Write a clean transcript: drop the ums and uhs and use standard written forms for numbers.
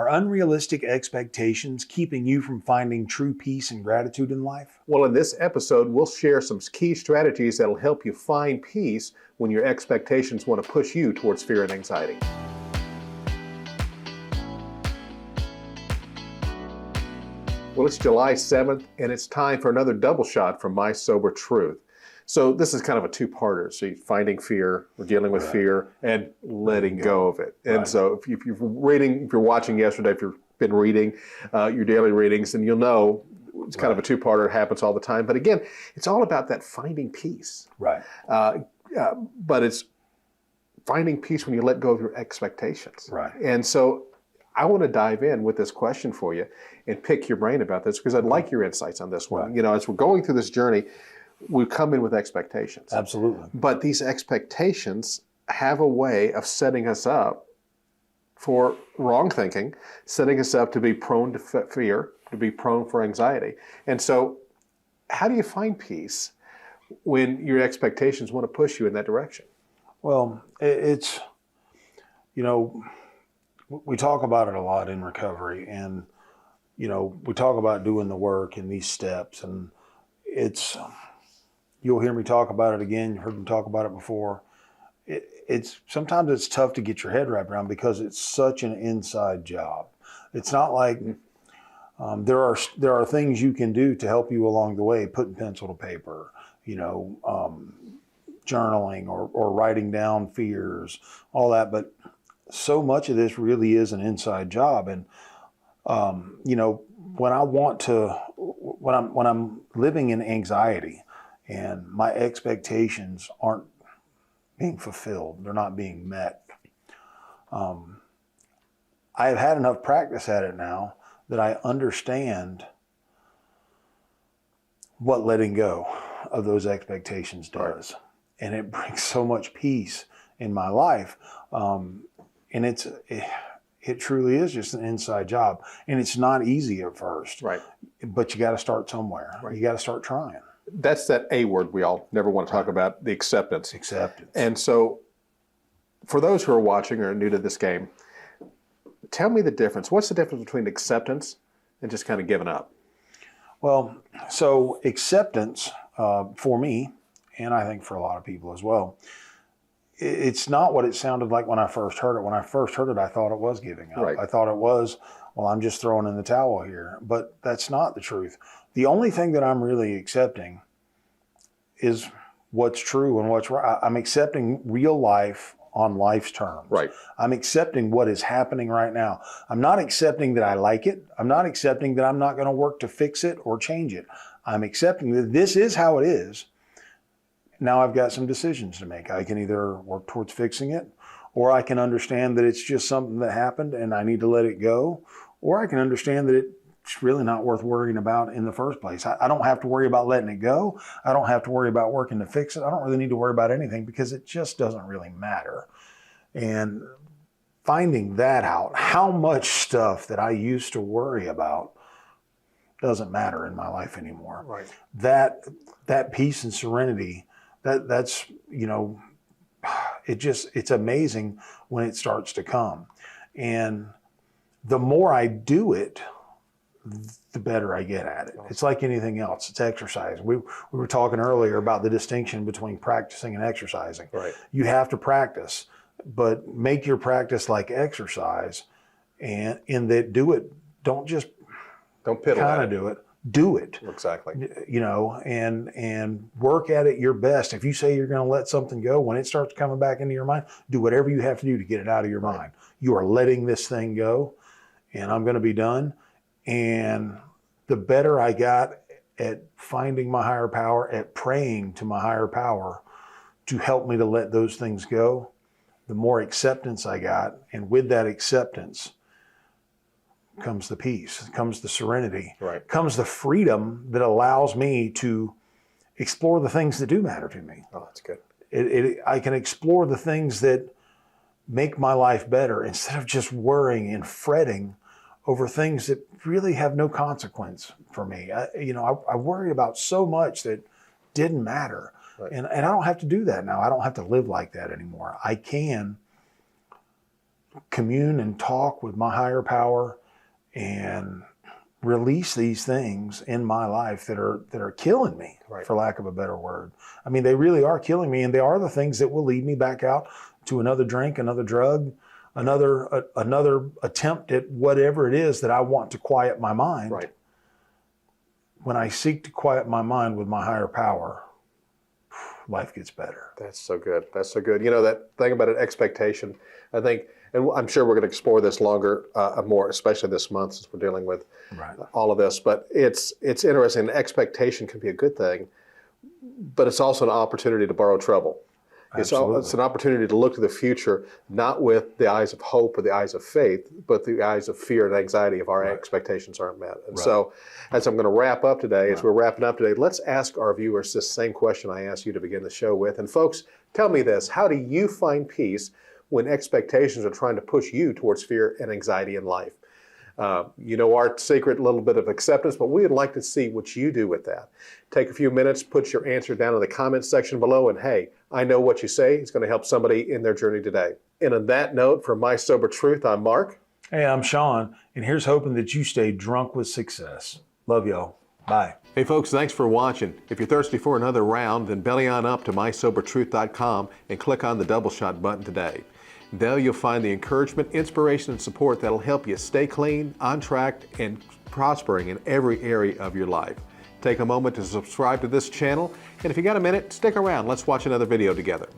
Are unrealistic expectations keeping you from finding true peace and gratitude in life? Well, in this episode, we'll share some key strategies that'll help you find peace when your expectations want to push you towards fear and anxiety. Well, it's July 7th, and it's time for another double shot from My Sober Truth. So this is kind of a two-parter. So you're finding fear, or dealing with fear, and letting go of it. And so if you're watching yesterday, if you've been reading your daily readings, then you'll know it's kind of a two-parter. It happens all the time. But again, it's all about that finding peace. Right. But it's finding peace when you let go of your expectations. Right. And so I want to dive in with this question for you and pick your brain about this, because I'd like your insights on this one. Right. You know, as we're going through this journey, we come in with expectations. Absolutely. But these expectations have a way of setting us up for wrong thinking, setting us up to be prone to fear, to be prone for anxiety. And so how do you find peace when your expectations want to push you in that direction? Well, it's, you know, we talk about it a lot in recovery, and, you know, we talk about doing the work and these steps, and it's, you'll hear me talk about it again. You heard me talk about it before. It's sometimes it's tough to get your head wrapped around because it's such an inside job. It's not like there are things you can do to help you along the way, putting pencil to paper, you know, journaling or writing down fears, all that. But so much of this really is an inside job. And, you know, when I'm living in anxiety and my expectations aren't being fulfilled, they're not being met, I have had enough practice at it now that I understand what letting go of those expectations does. Right. And it brings so much peace in my life. And it truly is just an inside job. And it's not easy at first. Right. But you got to start somewhere. Right. You got to start trying. That's that A word we all never want to talk about, the acceptance. Acceptance. And so for those who are watching or are new to this game, tell me the difference. What's the difference between acceptance and just kind of giving up? Well, so acceptance for me, and I think for a lot of people as well, it's not what it sounded like when I first heard it. When I first heard it, I thought it was giving up. Right. I thought it was, well, I'm just throwing in the towel here. But that's not the truth. The only thing that I'm really accepting is what's true and what's right. I'm accepting real life on life's terms. Right. I'm accepting what is happening right now. I'm not accepting that I like it. I'm not accepting that I'm not going to work to fix it or change it. I'm accepting that this is how it is. Now I've got some decisions to make. I can either work towards fixing it, or I can understand that it's just something that happened and I need to let it go, or I can understand that it's really not worth worrying about in the first place. I don't have to worry about letting it go. I don't have to worry about working to fix it. I don't really need to worry about anything because it just doesn't really matter. And finding that out, how much stuff that I used to worry about doesn't matter in my life anymore. Right. That peace and serenity, that's, you know, it's amazing when it starts to come. And the more I do it, the better I get at it. It's like anything else. It's exercise. We were talking earlier about the distinction between practicing and exercising. Right. You have to practice, but make your practice like exercise, and in that do it. Don't piddle kind of do it. Do it. Exactly. You know, and work at it your best. If you say you're going to let something go, when it starts coming back into your mind, do whatever you have to do to get it out of your mind. You are letting this thing go, and I'm going to be done. And the better I got at finding my higher power, at praying to my higher power to help me to let those things go, the more acceptance I got. And with that acceptance comes the peace, comes the serenity, comes the freedom that allows me to explore the things that do matter to me. Oh, that's good. I can explore the things that make my life better instead of just worrying and fretting over things that really have no consequence for me. I worried about so much that didn't matter. Right. And I don't have to do that now. I don't have to live like that anymore. I can commune and talk with my higher power and release these things in my life that are killing me, Right. for lack of a better word. I mean, they really are killing me, and they are the things that will lead me back out to another drink, another drug, another attempt at whatever it is that I want to quiet my mind. Right. When I seek to quiet my mind with my higher power, life gets better. That's so good. That's so good. You know, that thing about an expectation, I think, and I'm sure we're going to explore this longer, more, especially this month since we're dealing with Right. all of this. But it's interesting. Expectation can be a good thing, but it's also an opportunity to borrow trouble. It's an opportunity to look to the future, not with the eyes of hope or the eyes of faith, but the eyes of fear and anxiety if our expectations aren't met. And so, as I'm going to wrap up today, as we're wrapping up today, let's ask our viewers this same question I asked you to begin the show with. And folks, tell me this: how do you find peace when expectations are trying to push you towards fear and anxiety in life? You know our secret little bit of acceptance, but we would like to see what you do with that. Take a few minutes, put your answer down in the comments section below, and hey, I know what you say is going to help somebody in their journey today. And on that note, from My Sober Truth, I'm Mark. Hey, I'm Sean, and here's hoping that you stay drunk with success. Love y'all. Bye. Hey folks, thanks for watching. If you're thirsty for another round, then belly on up to mysobertruth.com and click on the double shot button today. There you'll find the encouragement, inspiration, and support that'll help you stay clean, on track, and prospering in every area of your life. Take a moment to subscribe to this channel, and if you got a minute, stick around. Let's watch another video together.